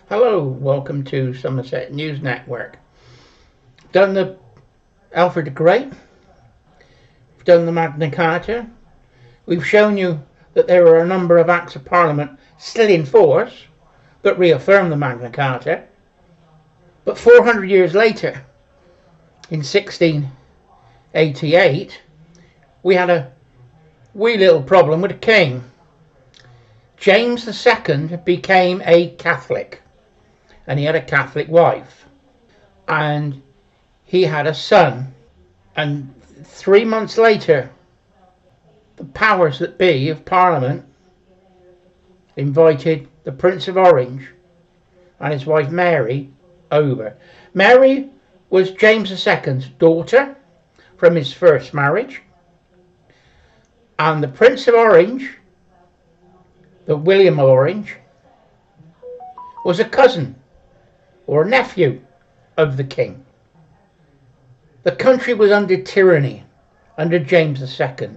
Hello, welcome to Somerset News Network. Done the Alfred the Great, we've done the Magna Carta, we've shown you that there are a number of Acts of Parliament still in force that reaffirm the Magna Carta. But 400 years later, in 1688, we had a wee little problem with the king. James II became a Catholic, and he had a Catholic wife, and he had a son. And 3 months later, the powers that be of Parliament invited the Prince of Orange and his wife Mary over. Mary was James II's daughter from his first marriage, and the Prince of Orange, the William of Orange, was a cousin or a nephew of the king. The country was under tyranny under James II.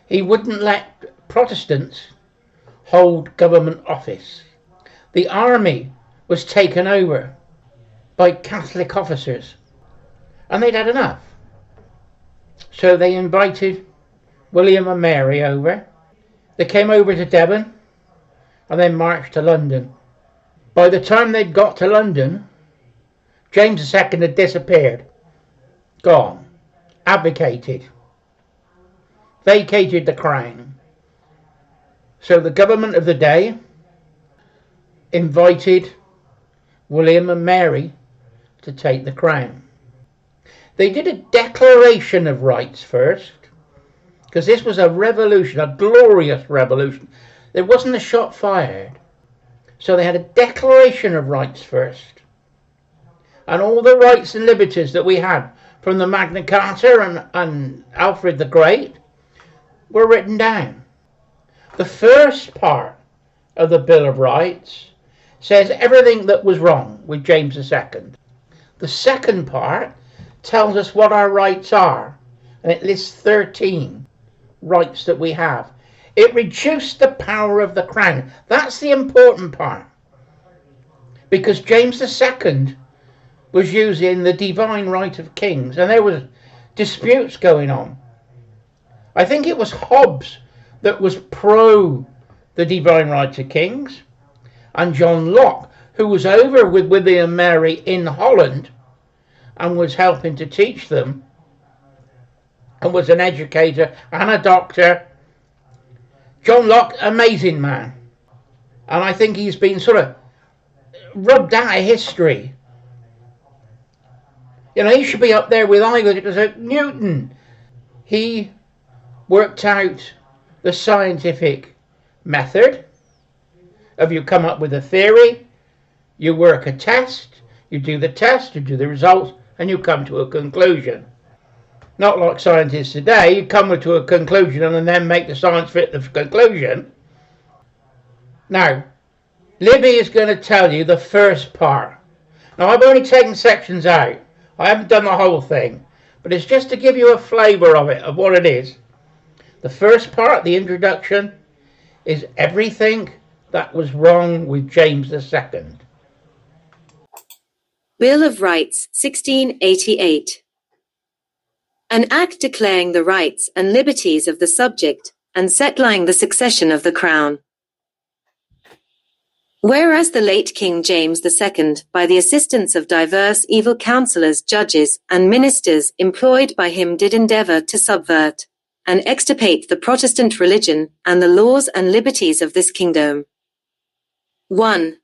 He wouldn't let Protestants hold government office. The army was taken over by Catholic officers, and they'd had enough. So they invited William and Mary over. They came over to Devon and then marched to London. By the time they'd got to London, James II had disappeared, gone, abdicated, vacated the crown. So the government of the day invited William and Mary to take the crown. They did a declaration of rights first, because this was a revolution, a glorious revolution. There wasn't a shot fired. So they had a declaration of rights first. And all the rights and liberties that we had from the Magna Carta and Alfred the Great were written down. The first part of the Bill of Rights says everything that was wrong with James II. The second part tells us what our rights are, and it lists 13 rights that we have. It reduced the power of the crown. That's the important part, because James II was using the divine right of kings, and there was disputes going on. I think it was Hobbes that was pro the divine right of kings, and John Locke, who was over with William and Mary in Holland and was helping to teach them, and was an educator and a doctor. John Locke, amazing man, and I think he's been sort of rubbed out of history. You know, he should be up there with Isaac Newton. He worked out the scientific method of, you come up with a theory, you work a test, you do the test, you do the results, and you come to a conclusion. Not like scientists today, you come to a conclusion and then make the science fit the conclusion. Now, Libby is going to tell you the first part. Now, I've only taken sections out. I haven't done the whole thing, but it's just to give you a flavour of it, of what it is. The first part, the introduction, is everything that was wrong with James II. Bill of Rights, 1688. An act declaring the rights and liberties of the subject, and settling the succession of the crown. Whereas the late King James II, by the assistance of divers evil counsellors, judges, and ministers employed by him, did endeavour to subvert and extirpate the Protestant religion and the laws and liberties of this kingdom. 1.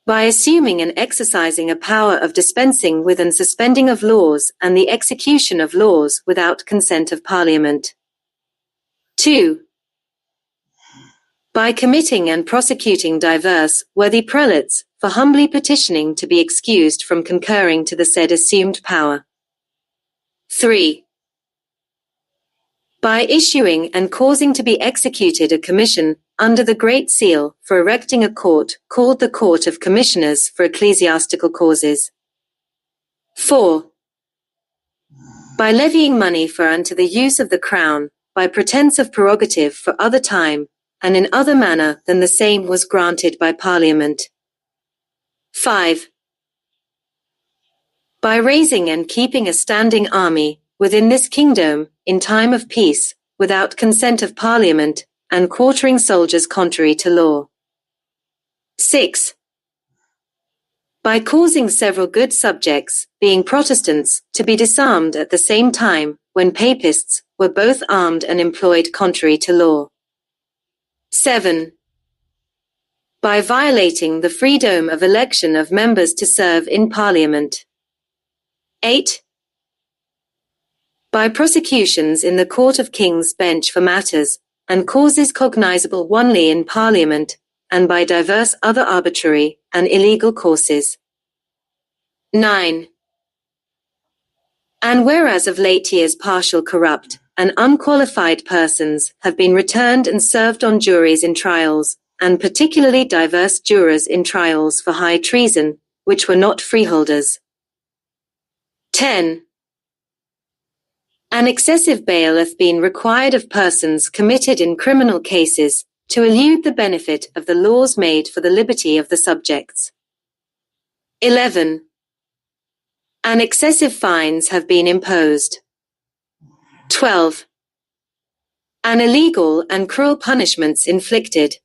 By assuming and exercising a power of dispensing with and suspending of laws and the execution of laws without consent of Parliament. 2. By committing and prosecuting divers worthy prelates for humbly petitioning to be excused from concurring to the said assumed power. 3. By issuing and causing to be executed a commission under the Great Seal for erecting a court called the Court of Commissioners for Ecclesiastical Causes. 4. By levying money for unto the use of the crown, by pretence of prerogative for other time, and in other manner than the same was granted by Parliament. 5. By raising and keeping a standing army within this kingdom in time of peace, without consent of Parliament, and quartering soldiers contrary to law. 6. By causing several good subjects, being Protestants, to be disarmed at the same time, when Papists were both armed and employed contrary to law. 7. By violating the freedom of election of members to serve in Parliament. 8. By prosecutions in the Court of King's Bench for matters and causes cognizable only in Parliament, and by diverse other arbitrary and illegal courses. 9. And whereas of late years partial corrupt and unqualified persons have been returned and served on juries in trials, and particularly diverse jurors in trials for high treason, which were not freeholders. 10. An excessive bail hath been required of persons committed in criminal cases, to elude the benefit of the laws made for the liberty of the subjects. 11. And excessive fines have been imposed. 12. And illegal and cruel punishments inflicted.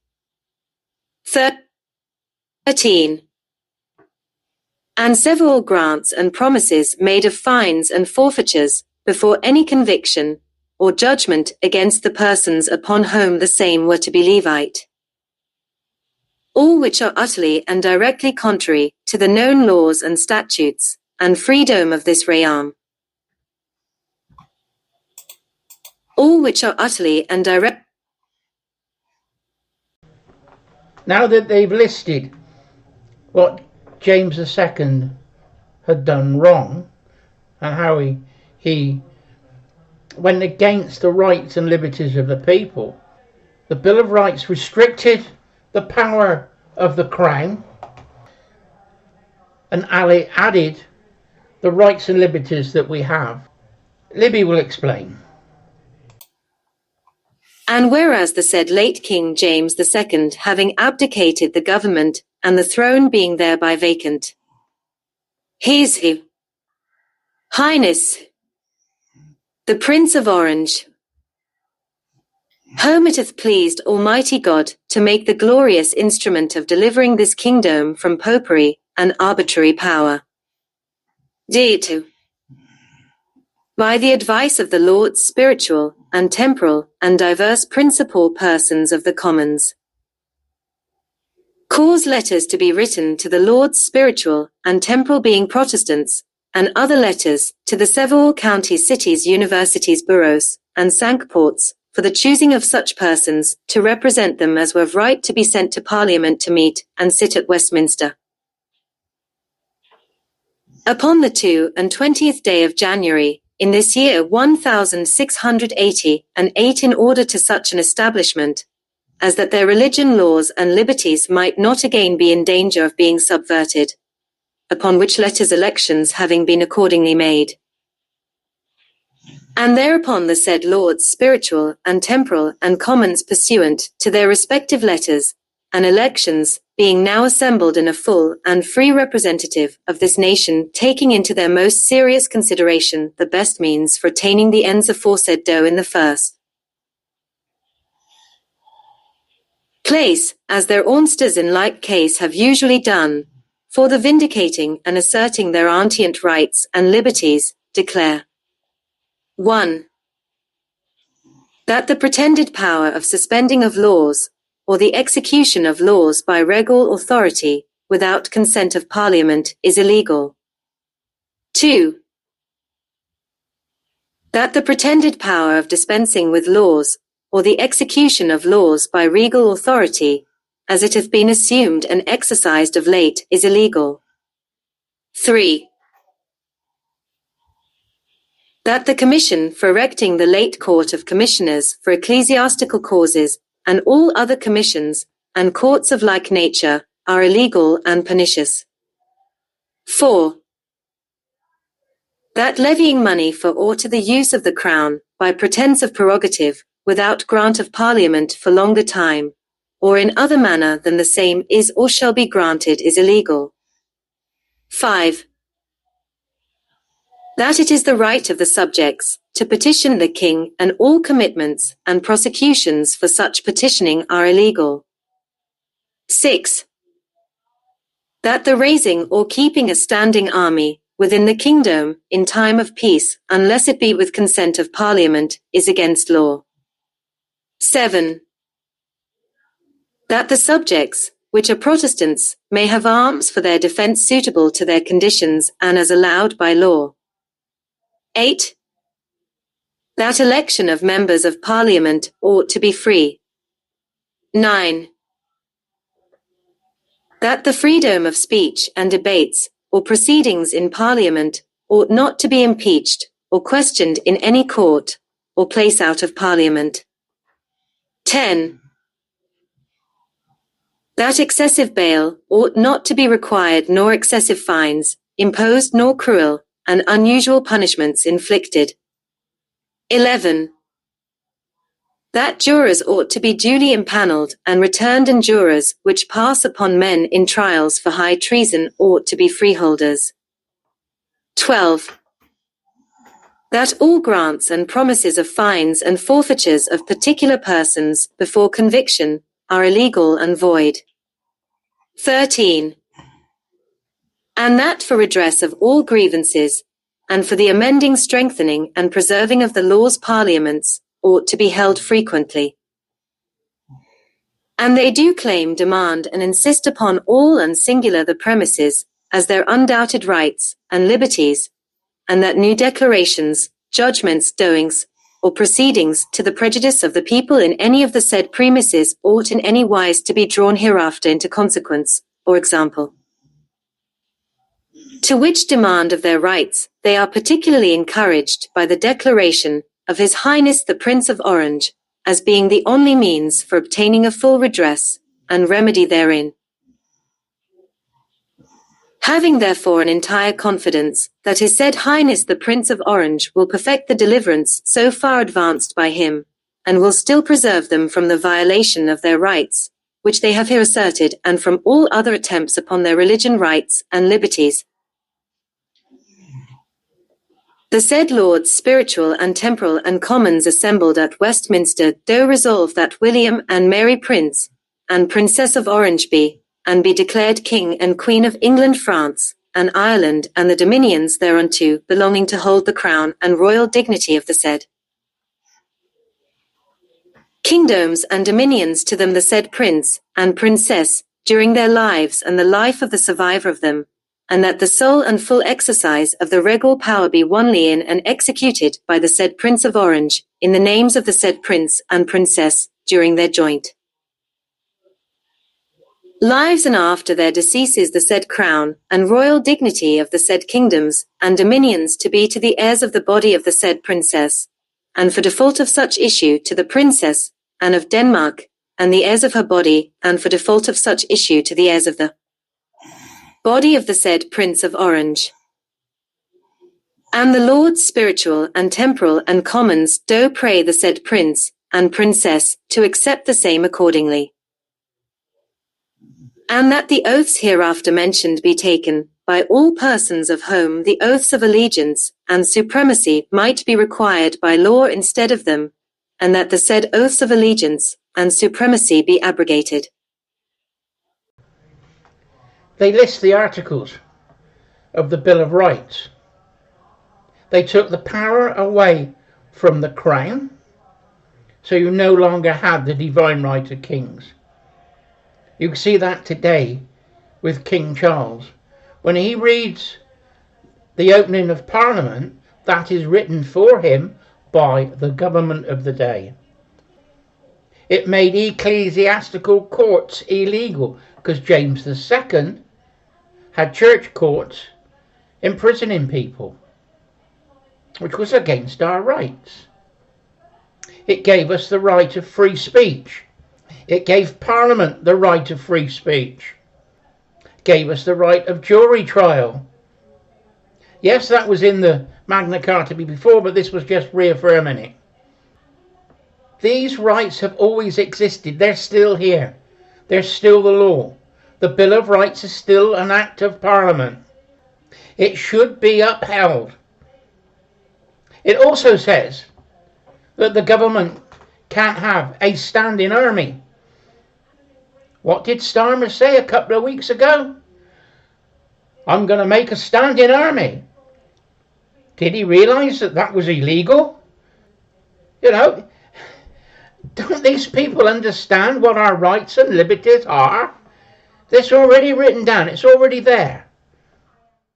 13. And several grants and promises made of fines and forfeitures, before any conviction or judgment against the persons upon whom the same were to be levied. All which are utterly and directly contrary to the known laws and statutes, and freedom of this realm. All which are utterly and direct. Now that they've listed what James II had done wrong, and how he went against the rights and liberties of the people. The Bill of Rights restricted the power of the Crown and added the rights and liberties that we have. Libby will explain. And whereas the said late King James II having abdicated the government, and the throne being thereby vacant, His Highness the Prince of Orange, whom it hath pleased Almighty God to make the glorious instrument of delivering this kingdom from popery and arbitrary power, did, by the advice of the Lords spiritual and temporal and diverse principal persons of the Commons, cause letters to be written to the Lords spiritual and temporal being Protestants, and other letters to the several counties, cities, universities, boroughs, and cinque-ports, for the choosing of such persons to represent them as were of right to be sent to Parliament to meet and sit at Westminster. Upon the 22nd day of January, in this year 1680, and 8, in order to such an establishment, as that their religion, laws, and liberties might not again be in danger of being subverted, upon which letters elections having been accordingly made. And thereupon the said Lords spiritual and temporal and Commons pursuant to their respective letters, and elections, being now assembled in a full and free representative of this nation, taking into their most serious consideration the best means for attaining the ends aforesaid do in the first place, as their aunsters in like case have usually done, for the vindicating and asserting their antient rights and liberties, declare 1. That the pretended power of suspending of laws, or the execution of laws by regal authority, without consent of Parliament, is illegal. 2. That the pretended power of dispensing with laws, or the execution of laws by regal authority, as it hath been assumed and exercised of late, is illegal. 3. That the Commission for erecting the late Court of Commissioners for ecclesiastical causes, and all other commissions, and courts of like nature, are illegal and pernicious. 4. That levying money for or to the use of the Crown, by pretence of prerogative, without grant of Parliament for longer time, or in other manner than the same is or shall be granted is illegal. 5. That it is the right of the subjects to petition the king, and all commitments and prosecutions for such petitioning are illegal. 6. That the raising or keeping a standing army within the kingdom in time of peace, unless it be with consent of Parliament, is against law. 7. That the subjects, which are Protestants, may have arms for their defence suitable to their conditions and as allowed by law. 8. That election of members of Parliament ought to be free. 9. That the freedom of speech and debates or proceedings in Parliament ought not to be impeached or questioned in any court or place out of Parliament. 10. That excessive bail ought not to be required, nor excessive fines imposed, nor cruel and unusual punishments inflicted. 11. That jurors ought to be duly impanelled and returned, and jurors which pass upon men in trials for high treason ought to be freeholders. 12. That all grants and promises of fines and forfeitures of particular persons before conviction are illegal and void. 13. And that for redress of all grievances, and for the amending, strengthening, and preserving of the laws, parliaments ought to be held frequently. And they do claim, demand, and insist upon all and singular the premises as their undoubted rights and liberties, and that new declarations, judgments, doings, or proceedings to the prejudice of the people in any of the said premises ought in any wise to be drawn hereafter into consequence, or example. To which demand of their rights they are particularly encouraged by the declaration of His Highness the Prince of Orange, as being the only means for obtaining a full redress and remedy therein. Having therefore an entire confidence that His said Highness the Prince of Orange will perfect the deliverance so far advanced by him, and will still preserve them from the violation of their rights, which they have here asserted, and from all other attempts upon their religion, rights, and liberties, the said Lords Spiritual and Temporal and Commons assembled at Westminster do resolve that William and Mary Prince and Princess of Orange be, and be declared King and Queen of England, France, and Ireland, and the dominions thereunto belonging, to hold the crown and royal dignity of the said kingdoms and dominions to them the said Prince and Princess during their lives and the life of the survivor of them, and that the sole and full exercise of the regal power be only in and executed by the said Prince of Orange, in the names of the said Prince and Princess, during their joint lives, and after their deceases the said crown and royal dignity of the said kingdoms and dominions to be to the heirs of the body of the said Princess, and for default of such issue to the Princess and of Denmark, and the heirs of her body, and for default of such issue to the heirs of the body of the said Prince of Orange. And the Lords Spiritual and Temporal and Commons do pray the said Prince and Princess to accept the same accordingly. And that the oaths hereafter mentioned be taken by all persons of whom the oaths of allegiance and supremacy might be required by law instead of them, and that the said oaths of allegiance and supremacy be abrogated. They list the articles of the Bill of Rights. They took the power away from the crown, so you no longer had the divine right of kings. You can see that today with King Charles. When he reads the opening of Parliament, that is written for him by the government of the day. It made ecclesiastical courts illegal, because James II had church courts imprisoning people, which was against our rights. It gave us the right of free speech. It gave Parliament the right of free speech. It gave us the right of jury trial. Yes, that was in the Magna Carta before, but this was just reaffirming it. These rights have always existed. They're still here. They're still the law. The Bill of Rights is still an act of Parliament. It should be upheld. It also says that the government can't have a standing army. What did Starmer say a couple of weeks ago? I'm going to make a standing army. Did he realise that that was illegal? You know, don't these people understand what our rights and liberties are? It's already written down. It's already there.